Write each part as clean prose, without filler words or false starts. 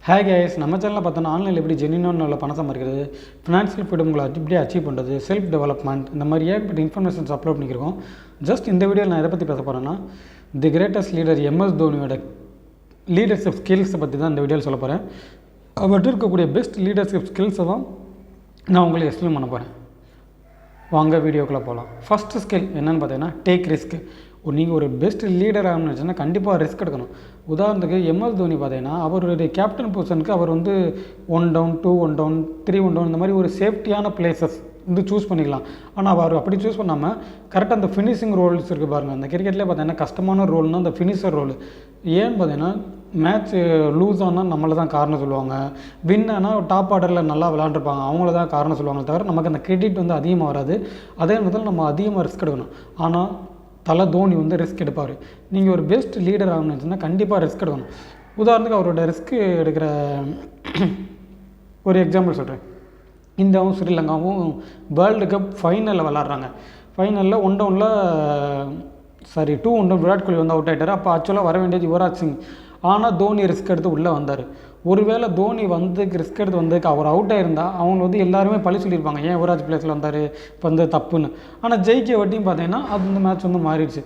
Hi guys, நம்ம சேனலில் பார்த்தோன்னா ஆன்லைனில் எப்படி ஜென்யூனாக உள்ள பணம் சம்பாதிக்கிறது, ஃபினான்ஷியல் ஃப்ரீடம் உங்களை எப்படி அச்சீவ் பண்ணுறது, செல்ஃப் டெவலப்மெண்ட் இந்த மாதிரி ஏகப்பட்ட இன்ஃபர்மேஷன்ஸ் அப்லோட் பண்ணியிருக்கோம். ஜஸ்ட் இந்த வீடியோவில் நான் எதை பற்றி பேச போகிறேன்னா, தி கிரேட்டஸ்ட் லீடர் எம்எஸ் தோனியோட லீடர்ஷிப் ஸ்கில்ஸை பற்றி தான் இந்த வீடியோவில் சொல்ல போகிறேன். அவர்கிட்ட இருக்கக்கூடிய பெஸ்ட் லீடர்ஷிப் ஸ்கில்ஸை தான் நான் உங்களுக்கு எக்ஸ்பிளைன் பண்ண போகிறேன். வாங்க வீடியோக்குள்ளே போகலாம். ஃபஸ்ட்டு ஸ்கில் என்னென்னு பார்த்தீங்கன்னா டேக் ரிஸ்க். நீங்கள் ஒரு பெஸ்ட் லீடர் ஆகணும்னு வச்சுன்னா கண்டிப்பாக ரிஸ்க் எடுக்கணும். உதாரணத்துக்கு எம்எஸ் தோனி பார்த்தீங்கன்னா அவருடைய கேப்டன் பொசிஷனுக்கு அவர் 1 டவுன் 2 1 டவுன் 3 1 டவுன் இந்த மாதிரி ஒரு சேஃப்டியான பிளேசஸ் சூஸ் பண்ணிக்கலாம். ஆனால் அவர் அப்படி சூஸ் பண்ணாமல் கரெக்டாக அந்த ஃபினிஷிங் ரோல்ஸ் இருக்குது பாருங்கள். அந்த கிரிக்கெட்லேயே பார்த்தீங்கன்னா கஷ்டமான ரோல்னால் அந்த ஃபினிஷர் ரோல். ஏன்னு பார்த்தீங்கன்னா மேட்ச் லூஸ் ஆனால் நம்மளை தான் காரணம் சொல்லுவாங்க, வின் ஆனால் டாப் ஆர்டரில் நல்லா விளாண்டுருப்பாங்க அவங்கள தான் காரணம் சொல்லுவாங்க. தவிர நமக்கு அந்த கிரெடிட் அதிகமாக வராது. அதே நேரத்தில் நம்ம அதிகமாக ரிஸ்க் எடுக்கணும். ஆனால் தோனி ரிஸ்க் எடுப்பார். நீங்கள் ஒரு பெஸ்ட் லீடர் ஆகணும்னு வச்சுன்னா கண்டிப்பாக ரிஸ்க் எடுக்கணும். உதாரணத்துக்கு அவரோட ரிஸ்க் எடுக்கிற ஒரு எக்ஸாம்பிள் சொல்கிறேன். இந்தியாவும் ஸ்ரீலங்காவும் world cup ஃபைனலில் விளாட்றாங்க. ஃபைனலில் 2 1 Virat Kohli out ஆகிட்டார். அப்போ ஆக்சுவலாக வர வேண்டியது யுவராஜ் சிங். ஆனால் தோனி ரிஸ்க் எடுத்து உள்ளே வந்தார். ஒருவேளை தோனி ரிஸ்க் எடுத்து வந்ததுக்கு அவர் அவுட் ஆகிருந்தால் அவங்க எல்லாருமே பழி சொல்லியிருப்பாங்க, ஏன் யுவராஜ் பிளேஸில் வந்தார் இப்போ தப்புன்னு. ஆனால் ஜெயிக்க வட்டியும் பார்த்தீங்கன்னா அந்த மேட்ச் மாறிடுச்சு.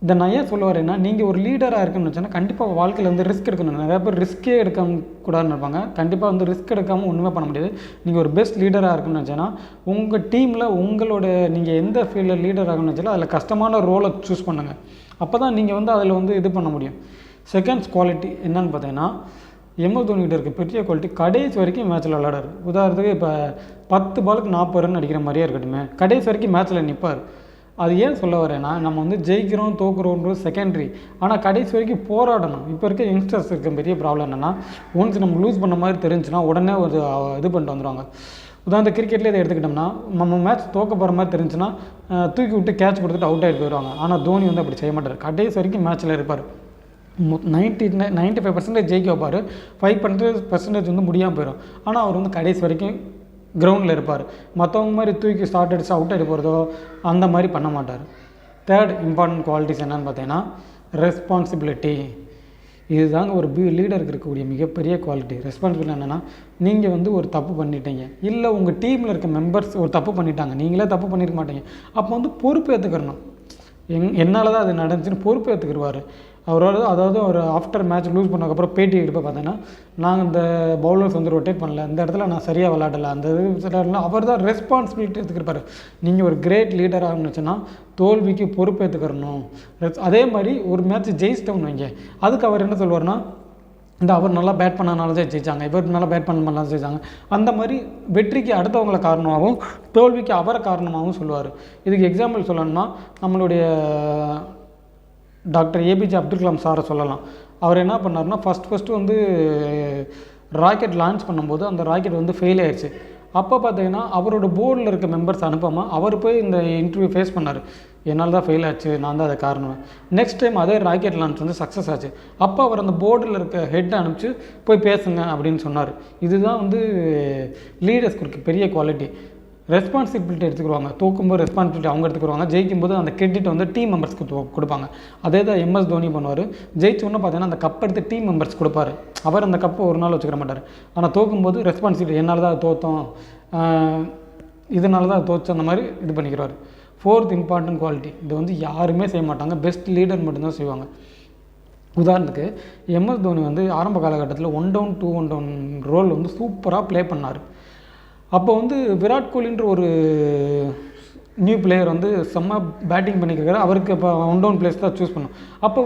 இதை நான் ஏன் சொல்ல வரேன்னா, நீங்கள் ஒரு லீடராக இருக்குன்னு வச்சுன்னா கண்டிப்பாக வாழ்க்கையில் ரிஸ்க் எடுக்கணும். நிறையா பேர் ரிஸ்க்கே எடுக்க கூடாதுன்னு இருப்பாங்க. கண்டிப்பாக ரிஸ்க் எடுக்காமல் ஒன்றுமே பண்ண முடியாது. நீங்கள் ஒரு பெஸ்ட் லீடராக இருக்குன்னு வச்சுன்னா உங்கள் டீமில் உங்களோட நீங்கள் எந்த ஃபீல்டில் லீடர் ஆகணும்னு வச்சாலும் அதில் கஷ்டமான ரோலை சூஸ் பண்ணுங்கள். அப்போ தான் நீங்கள் அதில் இது பண்ண முடியும். செகண்ட்ஸ் குவாலிட்டி என்னன்னு பார்த்தீங்கன்னா, எம்எஸ் தோனிகிட்ட இருக்க பெரிய குவாலிட்டி கடைசி வரைக்கும் மேட்ச்சில் விளையாடாரு. உதாரணத்துக்கு இப்போ 10 பாலுக்கு 40 ரன் அடிக்கிற மாதிரியே இருக்கட்டுமே, கடைசி வரைக்கும் மேட்ச்சில் நிற்பார். அது ஏன் சொல்ல வரேன்னா, நம்ம ஜெயிக்கிறோம் தோக்குறோன்றது செகண்டரி, ஆனால் கடைசி வரைக்கும் போராடணும். இப்போ இருக்க யங்ஸ்டர்ஸ் இருக்க பெரிய ப்ராப்ளம் என்னென்னா, ஒன்ஸ் நம்ம லூஸ் பண்ண மாதிரி தெரிஞ்சுன்னா உடனே இது பண்ணிட்டு வந்துடுவாங்க. உதாரணத்துக்கு கிரிக்கெட்லேயே இதை எடுத்துக்கிட்டோம்னா, நம்ம மேட்ச் தோக்க போகிற மாதிரி தெரிஞ்சுன்னா தூக்கி விட்டு கேட்ச் கொடுத்துட்டு அவுட் ஆகிட்டு போயிடுவாங்க. ஆனால் தோனி அப்படி செய்ய மாட்டார். கடைசி வரைக்கும் மேட்ச்சில் இருப்பார். 95% ஜெயிக்க வைப்பார். 5% முடியாமல் போயிடும். ஆனால் அவர் கடைசி வரைக்கும் கிரவுண்டில் இருப்பார். மற்றவங்க மாதிரி தூக்கி ஸ்டார்ட் அடிச்சு அவுட் ஆகிட்டு போகிறதோ அந்த மாதிரி பண்ண மாட்டார். தேர்ட் இம்பார்ட்டன்ட் குவாலிட்டிஸ் என்னென்னு பார்த்தீங்கன்னா ரெஸ்பான்சிபிலிட்டி. இதுதாங்க ஒரு லீடருக்கு இருக்கக்கூடிய மிகப்பெரிய குவாலிட்டி. ரெஸ்பான்சிபிலிட்டி என்னென்னா, நீங்கள் ஒரு தப்பு பண்ணிட்டீங்க, இல்லை உங்கள் டீமில் இருக்க மெம்பர்ஸ் ஒரு தப்பு பண்ணிட்டாங்க, நீங்களே தப்பு பண்ணியிருக்க மாட்டீங்க. அப்போ பொறுப்பு ஏற்றுக்கிறணும். என்னால் தான் அது நடந்துச்சுன்னு பொறுப்பு ஏற்றுக்கிடுவார். அதாவது ஒரு ஆஃப்டர் மேட்ச் லூஸ் பண்ணதுக்கப்புறம் பேட்டி எடுப்ப பார்த்தீங்கன்னா, நாங்கள் இந்த பவுலர்ஸ் ரொட்டேட் பண்ணல, இந்த இடத்துல நான் சரியாக விளையாடலை, அந்த இது அவர் தான் ரெஸ்பான்சிபிலிட்டி எடுத்துக்கிருப்பார். நீங்கள் ஒரு கிரேட் லீடர் ஆகணுச்சுன்னா தோல்விக்கு பொறுப்பு ஏற்றுக்கிறணும். அதே மாதிரி ஒரு மேட்ச் ஜெயிச்சிட்டோம்னு வைங்க, அதுக்கு அவர் என்ன சொல்வார்னா, அவர் நல்லா பேட் பண்ணனால தான் ஜெயிச்சாங்க, இவர் நல்லா பேட் பண்ணனால தான் ஜெயிச்சாங்க. அந்த மாதிரி வெற்றிக்கு அடுத்தவங்களை காரணமாகவும் தோல்விக்கு அவரை காரணமாகவும் சொல்லுவார். இதுக்கு எக்ஸாம்பிள் சொல்லணும்னா, நம்மளுடைய டாக்டர் ஏபிஜே அப்துல் கலாம் சாரை சொல்லலாம். அவர் என்ன பண்ணார்னா, ஃபஸ்ட்டு ராக்கெட் லான்ச் பண்ணும்போது அந்த ராக்கெட் ஃபெயில் ஆயிடுச்சு. அப்போ பார்த்தீங்கன்னா அவரோட போர்டில் இருக்க மெம்பர்ஸ் அனுப்பாமல் அவர் போய் இந்த இன்டர்வியூ ஃபேஸ் பண்ணார். என்னால் தான் ஃபெயில் ஆச்சு, நான் தான் அதை காரணம். நெக்ஸ்ட் டைம் அதே ராக்கெட் லான்ச் சக்ஸஸ் ஆச்சு. அப்போ அவர் அந்த போர்டில் இருக்க ஹெட்டை அனுப்பிச்சு போய் பேசுங்க அப்படின்னு சொன்னார். இதுதான் லீடர்ஸ்க்கு இருக்க பெரிய குவாலிட்டி. ரெஸ்பான்சிபிலிட்டி எடுத்துக்கிடுவாங்க. தோக்கும்போது ரெஸ்பான்சிபிலிட்டி அவங்க எடுத்துக்கிடுவாங்க. ஜெயிக்கும்போது அந்த கிரெடிட் டீம் மெம்பர்ஸ்க்கு கொடுப்பாங்க. அதே தான் எம்எஸ் தோனி பண்ணுவார். ஜெயிச்சோன்னு பார்த்தீங்கன்னா அந்த கப் எடுத்து டீம் மெம்பர்ஸ் கொடுப்பாரு. அவர் அந்த கப்பை ஒரு நாள் வச்சுக்கிற மாட்டார். ஆனால் தோக்கும்போது ரெஸ்பான்சிபிலிட்டி, என்னால் தான் தோற்றோம், இதனால தான் தோற்று, அந்த மாதிரி இது பண்ணிக்கிறார். ஃபோர்த் இம்பார்ட்டன்ட் குவாலிட்டி, இது யாருமே செய்ய மாட்டாங்க, பெஸ்ட் லீடர் மட்டும்தான் செய்வாங்க. உதாரணத்துக்கு எம்எஸ் தோனி ஆரம்ப காலகட்டத்தில் 1 டவுன் 2 1 டவுன் ரோல் சூப்பராக ப்ளே பண்ணார். அப்போ விராட் கோலின்ற ஒரு நியூ பிளேயர் செம்ம பேட்டிங் பண்ணிக்கிறாரு. அவருக்கு இப்போ 1 டவுன் பிளேஸ் தான் சூஸ் பண்ணும். அப்போ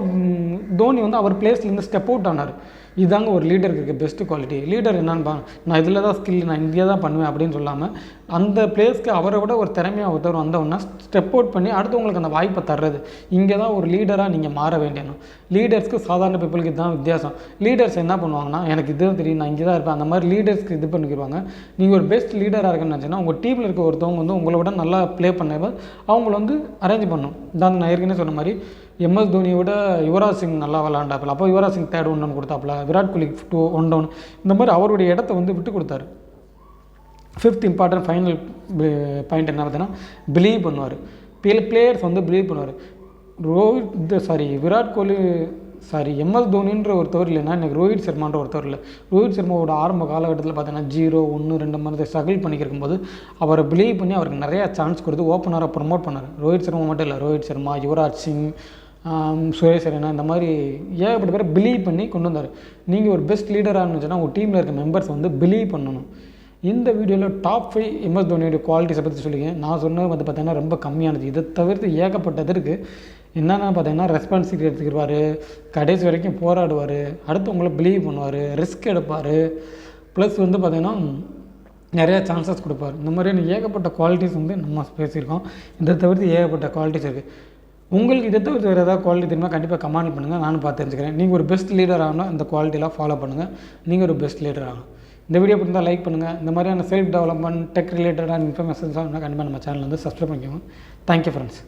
தோனி அவர் பிளேஸ்லேருந்து ஸ்டெப் அவுட் ஆனார். இதுதாங்க ஒரு லீடருக்கு இருக்க பெஸ்ட்டு குவாலிட்டி. லீடர் என்னன்னு நான் இதில் தான் ஸ்கில், நான் இந்தியா தான் பண்ணுவேன் அப்படின்னு சொல்லாமல் அந்த பிளேஸ்க்கு அவரை விட ஒரு திறமையாக ஒருத்தர் வந்தவொன்னா ஸ்டெப் அவுட் பண்ணி அடுத்தவங்களுக்கு அந்த வாய்ப்பை தர்றது. இங்கே தான் ஒரு லீடராக நீங்கள் மாற வேண்டியணும். லீடர்ஸ்க்கு சாதாரண பீப்புளுக்கு இதுதான் வித்தியாசம். லீடர்ஸ் என்ன பண்ணுவாங்கன்னா, எனக்கு இதுதான் தெரியும், நான் இங்கே தான் இருப்பேன், அந்த மாதிரி லீடர்ஸ்க்கு இது பண்ணிக்கிடுவாங்க. நீங்கள் ஒரு பெஸ்ட் லீடராக இருக்குன்னு நினச்சிங்கன்னா உங்கள் டீமில் இருக்க ஒருத்தவங்க உங்களை விட நல்லா ப்ளே பண்ண அவங்கள அரேஞ்ச் பண்ணணும். நான் ஏற்கனவே சொன்ன மாதிரி எம்எஸ் தோனியோட யுவராஜ் சிங் நல்லா விளாண்டாப்பில். அப்போ யுவராஜ் சிங் 3 1 டவுன் கொடுத்தாப்புல, விராட் கோலி 2 1 டவுன், இந்த மாதிரி அவருடைய இடத்த விட்டு கொடுத்தாரு. ஃபிஃப்த் இம்பார்ட்டன்ட் ஃபைனல் பாயிண்ட் என்ன பார்த்தீங்கன்னா, பிலீவ் பண்ணுவார். பிளேயர்ஸ் பிலீவ் பண்ணுவார். விராட் கோலி எம்எஸ் தோனின்ற ஒருத்தவர் இல்லைன்னா எனக்கு ரோஹித் சர்மான்ற ஒருத்தவர் இல்லை. ரோஹித் சர்மாவோட ஆரம்ப காலகட்டத்தில் பார்த்தீங்கன்னா 0, 1, 2 மாதிரி ஸ்ட்ரகிள் பண்ணியிருக்கும் போது அவரை பிலீவ் பண்ணி அவருக்கு நிறையா சான்ஸ் கொடுத்து ஓப்பனராக ப்ரொமோட் பண்ணார். ரோஹித் சர்மா மட்டும் இல்லை, ரோஹித் சர்மா, யுவராஜ் சிங், சுரேஷ் ரெய்னா இந்த மாதிரி ஏகப்பட்ட பேரை பிலீவ் பண்ணி கொண்டு வந்தார். நீங்கள் ஒரு பெஸ்ட் லீடராக இருந்துச்சுன்னா உங்கள் டீமில் இருக்க மெம்பர்ஸ் வந்து பிலீவ் பண்ணணும். இந்த வீடியோவில் டாப் 5 எம்எஸ் தோனியோட குவாலிட்டிஸை பற்றி சொல்லிங்க. நான் சொன்னது வந்து பார்த்தீங்கன்னா ரொம்ப கம்மியானது. இதை தவிர்த்து ஏகப்பட்டது இருக்குது. என்னென்னா பார்த்தீங்கன்னா ரெஸ்பான்சிபிலிட்டி எடுத்துக்கிடுவார், கடைசி வரைக்கும் போராடுவார், அடுத்தவங்களை பிலீவ் பண்ணுவார், ரிஸ்க் எடுப்பார், ப்ளஸ் வந்து பார்த்திங்கன்னா நிறையா சான்சஸ் கொடுப்பார். இந்த மாதிரியான ஏகப்பட்ட குவாலிட்டிஸ் வந்து நம்ம பேசியிருக்கோம். இதை தவிர்த்து ஏகப்பட்ட குவாலிட்டிஸ் இருக்குது. உங்களுக்கு இதை தவிர்த்து வேறு ஏதாவது குவாலிட்டி தெரியுமா கண்டிப்பாக கமெண்ட் பண்ணுங்கள், நானும் பார்த்து தெரிஞ்சுக்கிறேன். நீங்கள் ஒரு பெஸ்ட் லீடர் ஆகணும், இந்த குவாலிட்டிலாம் ஃபாலோ பண்ணுங்கள், நீங்கள் ஒரு பெஸ்ட் லீடர் ஆகணும். இந்த வீடியோ பிடிச்சிருந்தால் லைக் பண்ணுங்கள். இந்த மாதிரியான செல்ஃப் டெவலப்மெண்ட், டெக் ரிலேட்டடான இன்ஃபர்மேஷன்ஸ் கண்டிப்பாக நம்ம சேனல் வந்து சப்ஸ்கிரைப் பண்ணிக்கோங்க. Thank you friends.